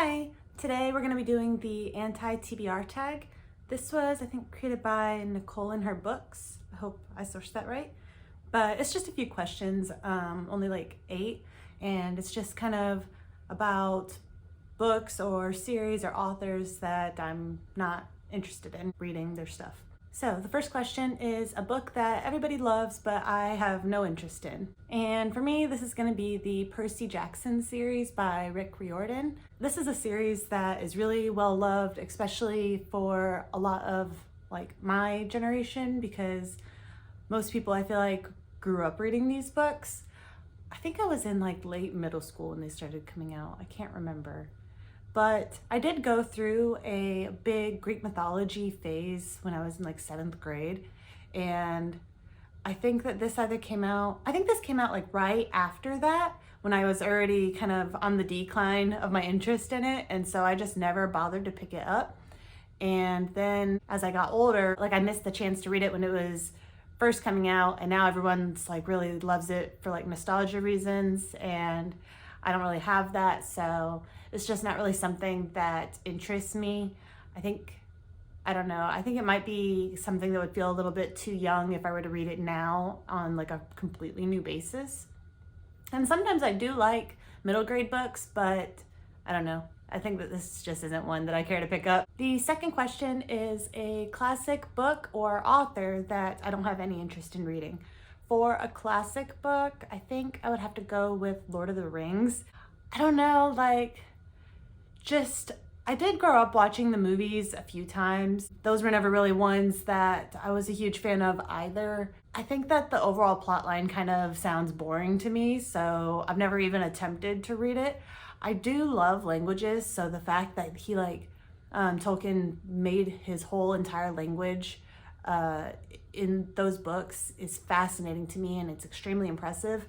Hi! Today we're going to be doing the anti-TBR tag. This was, I think, created by Nicole in her books. I hope I sourced that right. But it's just a few questions, only like 8, and it's just kind of about books or series or authors that I'm not interested in reading their stuff. So the first question is a book that everybody loves but I have no interest in. And for me, this is going to be the Percy Jackson series by Rick Riordan. This is a series that is really well loved, especially for a lot of like my generation, because most people I feel like grew up reading these books. I think I was in like late middle school when they started coming out. I can't remember. But I did go through a big Greek mythology phase when I was in like 7th grade. And I think that this either came out, I think this came out like right after that, when I was already kind of on the decline of my interest in it. And so I just never bothered to pick it up. And then as I got older, like I missed the chance to read it when it was first coming out. And now everyone's like really loves it for like nostalgia reasons. And I don't really have that, so it's just not really something that interests me. I don't know, I think it might be something that would feel a little bit too young if I were to read it now on like a completely new basis. And sometimes I do like middle grade books, but I don't know. I think that this just isn't one that I care to pick up. The second question is a classic book or author that I don't have any interest in reading. For a classic book, I think I would have to go with Lord of the Rings. I don't know, like, I did grow up watching the movies a few times. Those were never really ones that I was a huge fan of either. I think that the overall plot line kind of sounds boring to me, so I've never even attempted to read it. I do love languages, so the fact that he Tolkien made his whole entire language in those books is fascinating to me, and it's extremely impressive.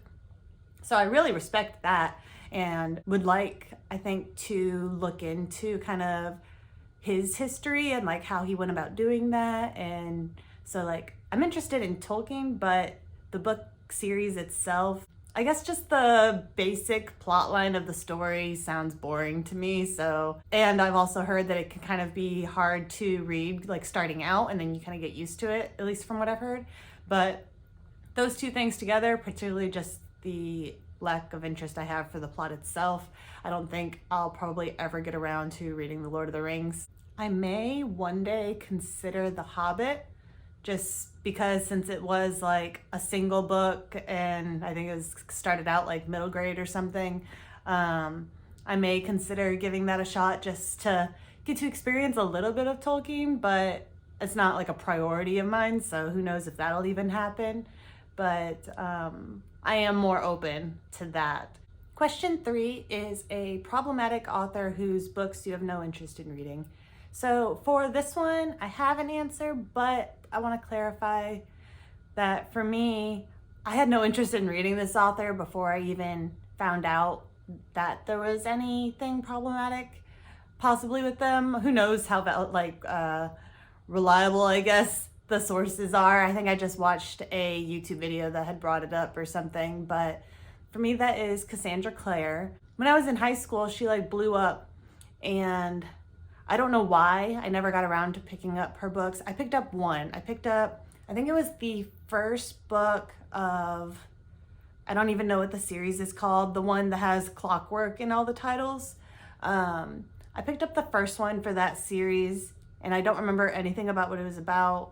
So I really respect that and would like, I think, to look into kind of his history and like how he went about doing that. And so like I'm interested in Tolkien, but the book series itself, I guess just the basic plot line of the story sounds boring to me. So, and I've also heard that it can kind of be hard to read like starting out, and then you kind of get used to it, at least from what I've heard. But those two things together, particularly just the lack of interest I have for the plot itself, I don't think I'll probably ever get around to reading The Lord of the Rings. I may one day consider The Hobbit, just because since it was like a single book and I think it was started out like middle grade or something, I may consider giving that a shot just to get to experience a little bit of Tolkien, but it's not like a priority of mine, so who knows if that'll even happen. But I am more open to that. Question 3 is a problematic author whose books you have no interest in reading. So for this one, I have an answer, but I want to clarify that for me, I had no interest in reading this author before I even found out that there was anything problematic possibly with them. Who knows how reliable, I guess, the sources are. I think I just watched a YouTube video that had brought it up or something, but for me that is Cassandra Clare. When I was in high school, she like blew up, and I don't know why I never got around to picking up her books. I picked up one. I think it was the first book of, I don't even know what the series is called, the one that has Clockwork in all the titles. I picked up the first one for that series, and I don't remember anything about what it was about,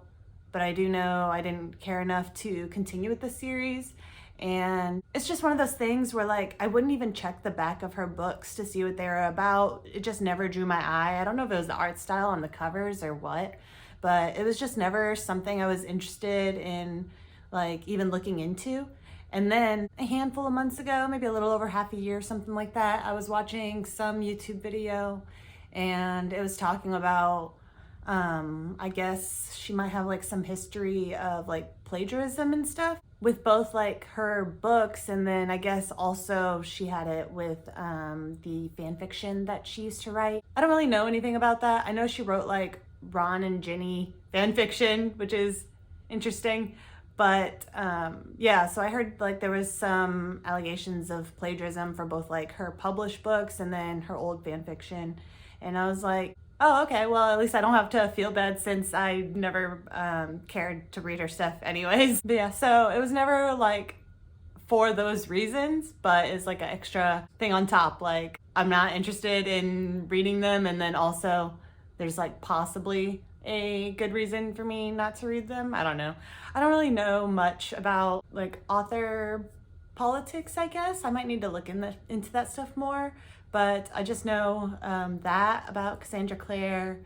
but I do know I didn't care enough to continue with the series. And it's just one of those things where like I wouldn't even check the back of her books to see what they were about. It just never drew my eye. I don't know if it was the art style on the covers or what, but it was just never something I was interested in like even looking into. And then a handful of months ago, maybe a little over half a year, something like that, I was watching some YouTube video and it was talking about I guess she might have like some history of like plagiarism and stuff with both like her books, and then I guess also she had it with the fan fiction that she used to write. I don't really know anything about that. I know she wrote like Ron and Ginny fan fiction, which is interesting, But yeah, so I heard like there was some allegations of plagiarism for both like her published books and then her old fan fiction. And I was like, oh, okay, well, at least I don't have to feel bad since I never cared to read her stuff anyways. But yeah, so it was never like for those reasons, but it's like an extra thing on top. Like, I'm not interested in reading them, and then also there's like possibly a good reason for me not to read them. I don't know. I don't really know much about like author politics, I guess. I might need to look into that stuff more, but I just know that about Cassandra Clare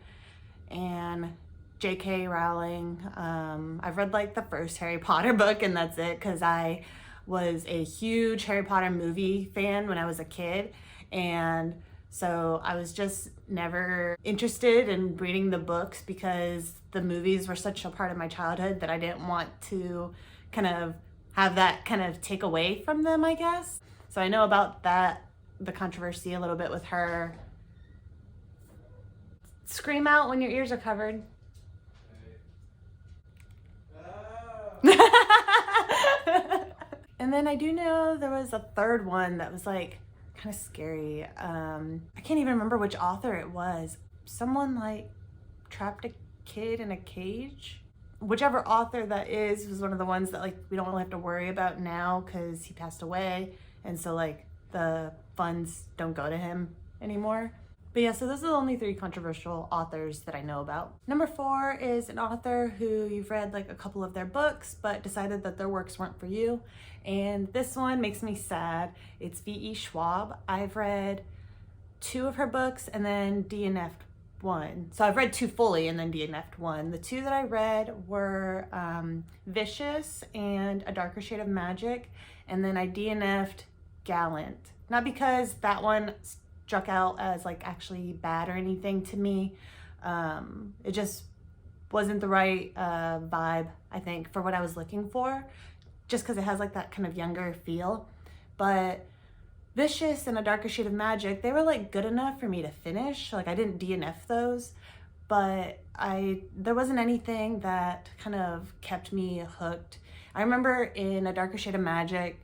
and J.K. Rowling. I've read like the first Harry Potter book, and that's it, because I was a huge Harry Potter movie fan when I was a kid, and so I was just never interested in reading the books because the movies were such a part of my childhood that I didn't want to kind of have that kind of take away from them, I guess. So I know about that, the controversy a little bit with her. Scream out when your ears are covered. And then I do know there was a third one that was like kind of scary. I can't even remember which author it was. Someone like trapped a kid in a cage. Whichever author that is was one of the ones that like we don't really have to worry about now because he passed away, and so like the funds don't go to him anymore. But yeah, so those are the only 3 controversial authors that I know about. Number 4 is an author who you've read like a couple of their books, but decided that their works weren't for you. And this one makes me sad. It's V.E. Schwab. I've read 2 of her books and then DNF'd 1. So I've read 2 fully and then DNF'd 1. The 2 that I read were Vicious and A Darker Shade of Magic. And then I DNF'd Gallant. Not because that one struck out as like actually bad or anything to me. It just wasn't the right vibe, I think, for what I was looking for, just because it has like that kind of younger feel. But Vicious and A Darker Shade of Magic, they were like good enough for me to finish. Like I didn't DNF those, but there wasn't anything that kind of kept me hooked. I remember in A Darker Shade of Magic,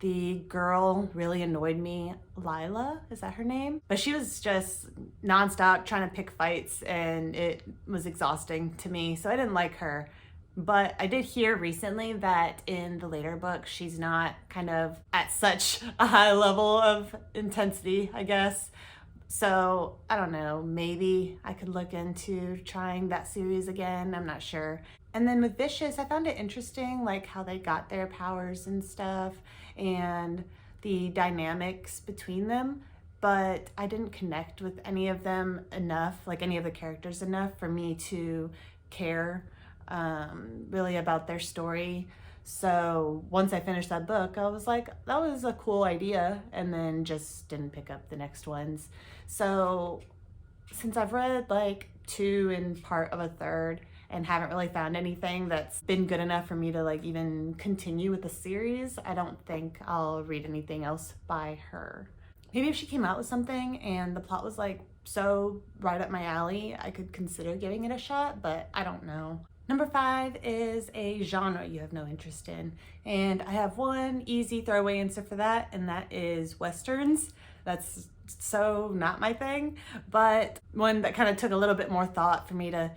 the girl really annoyed me. Lila, is that her name? But she was just nonstop trying to pick fights, and it was exhausting to me, so I didn't like her. But I did hear recently that in the later books, she's not kind of at such a high level of intensity, I guess. So I don't know, maybe I could look into trying that series again. I'm not sure. And then with Vicious, I found it interesting, like how they got their powers and stuff and the dynamics between them. But I didn't connect with any of them enough, like any of the characters enough for me to care really about their story. So once I finished that book, I was like, that was a cool idea, and then just didn't pick up the next ones. So since I've read like 2 and part of a third and haven't really found anything that's been good enough for me to like even continue with the series, I don't think I'll read anything else by her. Maybe if she came out with something and the plot was like so right up my alley, I could consider giving it a shot, but I don't know. Number 5 is a genre you have no interest in. And I have one easy throwaway answer for that, and that is Westerns. That's so not my thing, but one that kind of took a little bit more thought for me to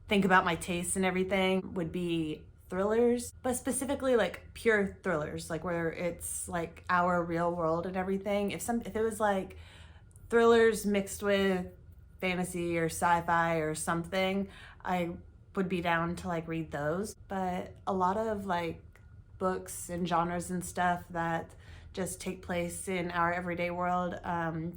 think about my tastes and everything would be thrillers, but specifically like pure thrillers, like where it's like our real world and everything. If it was like thrillers mixed with fantasy or sci-fi or something, I would be down to like read those. But a lot of like books and genres and stuff that just take place in our everyday world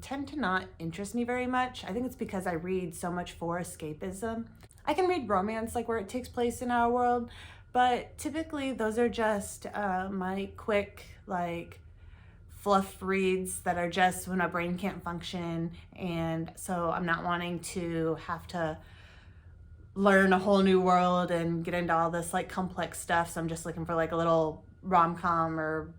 tend to not interest me very much. I think it's because I read so much for escapism. I can read romance like where it takes place in our world, but typically those are just my quick like fluff reads that are just when my brain can't function, and so I'm not wanting to have to learn a whole new world and get into all this like complex stuff. So I'm just looking for like a little rom-com or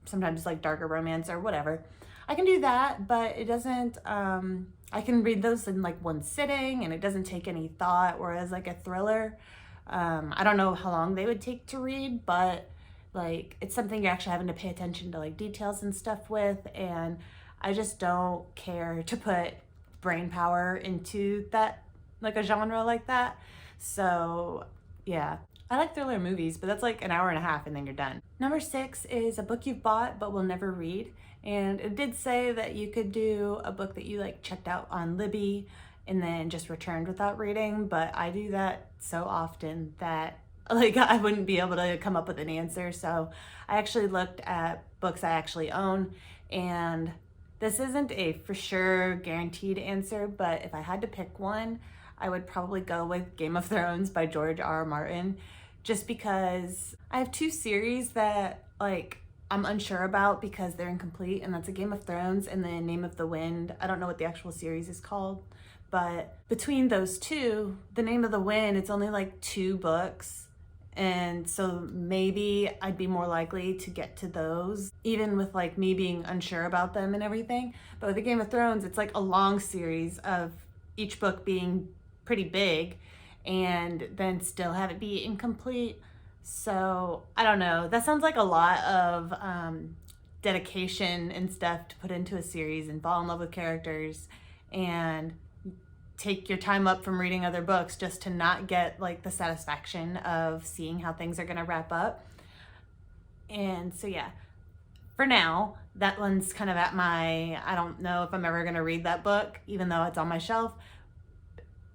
sometimes like darker romance or whatever. I can do that, but it doesn't, I can read those in like one sitting and it doesn't take any thought. Whereas like a thriller, I don't know how long they would take to read, but like it's something you're actually having to pay attention to like details and stuff with, and I just don't care to put brain power into that, like a genre like that. So yeah, I like thriller movies, but that's like an hour and a half and then you're done. Number 6 is a book you've bought but will never read. And it did say that you could do a book that you like checked out on Libby and then just returned without reading, but I do that so often that like I wouldn't be able to come up with an answer. So I actually looked at books I actually own, and this isn't a for sure guaranteed answer, but if I had to pick one, I would probably go with Game of Thrones by George R. R. Martin, just because I have 2 series that like I'm unsure about because they're incomplete, and that's a Game of Thrones and then Name of the Wind. I don't know what the actual series is called, but between those 2, the Name of the Wind, it's only like 2 books. And so maybe I'd be more likely to get to those, even with like me being unsure about them and everything. But with the Game of Thrones, it's like a long series of each book being pretty big and then still have it be incomplete. So I don't know. That sounds like a lot of dedication and stuff to put into a series and fall in love with characters and take your time up from reading other books just to not get like the satisfaction of seeing how things are going to wrap up. And so yeah, for now, that one's kind of at my, I don't know if I'm ever going to read that book, even though it's on my shelf.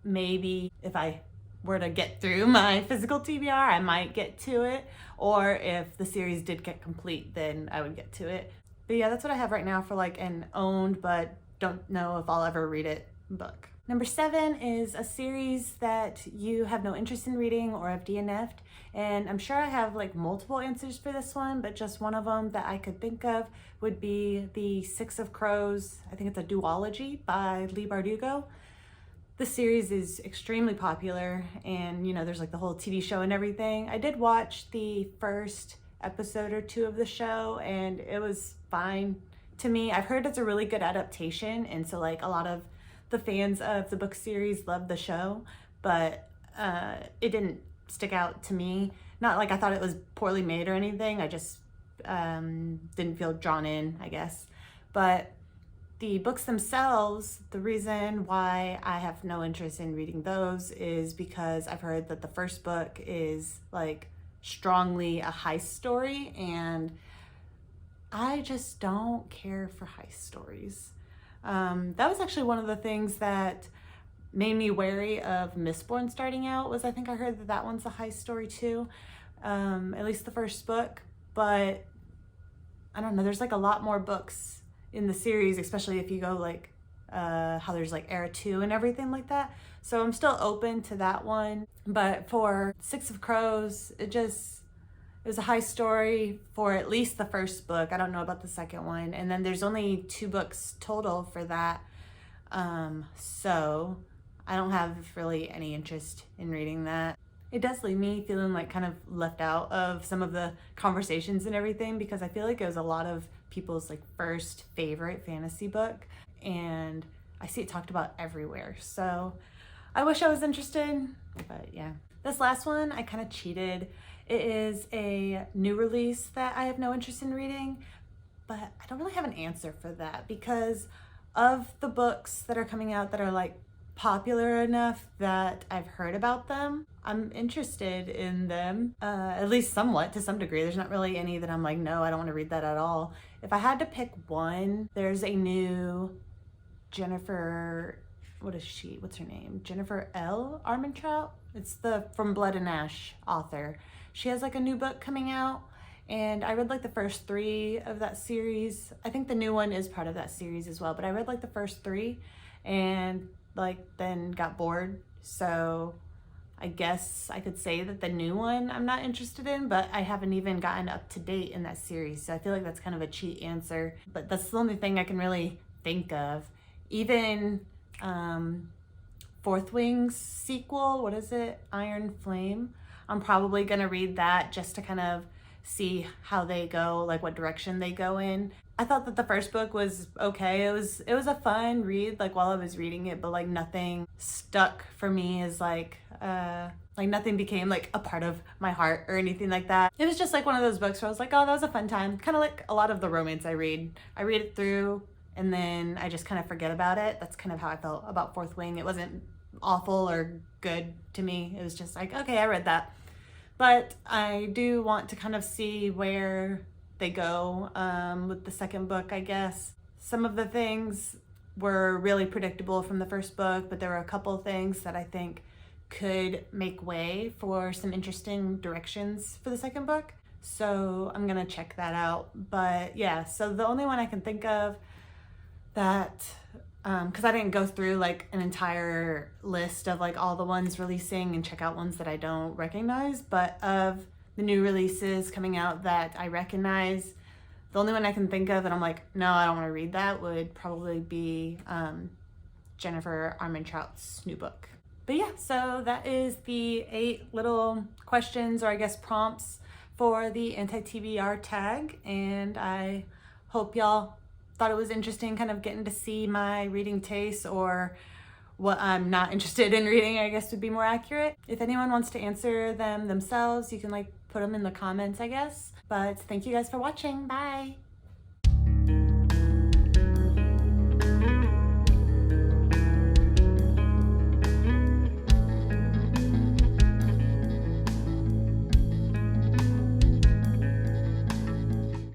Maybe if I were to get through my physical TBR, I might get to it. Or if the series did get complete, then I would get to it. But yeah, that's what I have right now for like an owned, but don't know if I'll ever read it book. Number 7 is a series that you have no interest in reading or have DNF'd. And I'm sure I have like multiple answers for this one, but just one of them that I could think of would be the Six of Crows. I think it's a duology by Leigh Bardugo. The series is extremely popular, and you know, there's like the whole TV show and everything. I did watch the first episode or 2 of the show and it was fine to me. I've heard it's a really good adaptation, and so like a lot of the fans of the book series love the show, but it didn't stick out to me. Not like I thought it was poorly made or anything. I just didn't feel drawn in, I guess. But the books themselves, the reason why I have no interest in reading those is because I've heard that the first book is like strongly a heist story, and I just don't care for heist stories. That was actually one of the things that made me wary of Mistborn starting out, was I think I heard that that one's a heist story too, at least the first book. But I don't know, there's like a lot more books in the series, especially if you go like how there's like Era 2 and everything like that. So I'm still open to that one. But for Six of Crows, it was a high story for at least the first book. I don't know about the second one. And then there's only 2 books total for that. So I don't have really any interest in reading that. It does leave me feeling like kind of left out of some of the conversations and everything, because I feel like it was a lot of people's like first favorite fantasy book, and I see it talked about everywhere. So I wish I was interested, but yeah. This last one, I kind of cheated. It is a new release that I have no interest in reading, but I don't really have an answer for that because of the books that are coming out that are like popular enough that I've heard about them. I'm interested in them, at least somewhat, to some degree. There's not really any that I'm like, no, I don't want to read that at all. If I had to pick one, there's a new Jennifer, what's her name? Jennifer L. Armentrout. It's the From Blood and Ash author. She has like a new book coming out, and I read like the first 3 of that series. I think the new one is part of that series as well, but I read like the first 3 and like then got bored. So I guess I could say that the new one I'm not interested in, but I haven't even gotten up to date in that series. So I feel like that's kind of a cheat answer, but that's the only thing I can really think of. Even Fourth Wing's sequel, what is it? Iron Flame. I'm probably gonna read that just to kind of see how they go, like what direction they go in. I thought that the first book was okay. It was a fun read, like while I was reading it, but like nothing stuck for me as like nothing became like a part of my heart or anything like that. It was just like one of those books where I was like, oh, that was a fun time. Kind of like a lot of the romance I read. I read it through and then I just kind of forget about it. That's kind of how I felt about Fourth Wing. It wasn't awful or good to me. It was just like, okay, I read that. But I do want to kind of see where they go with the second book, I guess. Some of the things were really predictable from the first book, but there were a couple things that I think could make way for some interesting directions for the second book. So I'm gonna check that out. But yeah, so the only one I can think of that, because I didn't go through like an entire list of like all the ones releasing and check out ones that I don't recognize, but of the new releases coming out that I recognize, the only one I can think of that I'm like, no, I don't want to read that would probably be Jennifer Armentrout's new book. But yeah, so that is the 8 little questions, or I guess prompts, for the anti-TBR tag. And I hope y'all thought it was interesting kind of getting to see my reading taste, or what I'm not interested in reading, I guess would be more accurate. If anyone wants to answer them themselves, you can like put them in the comments, I guess. But thank you guys for watching. Bye.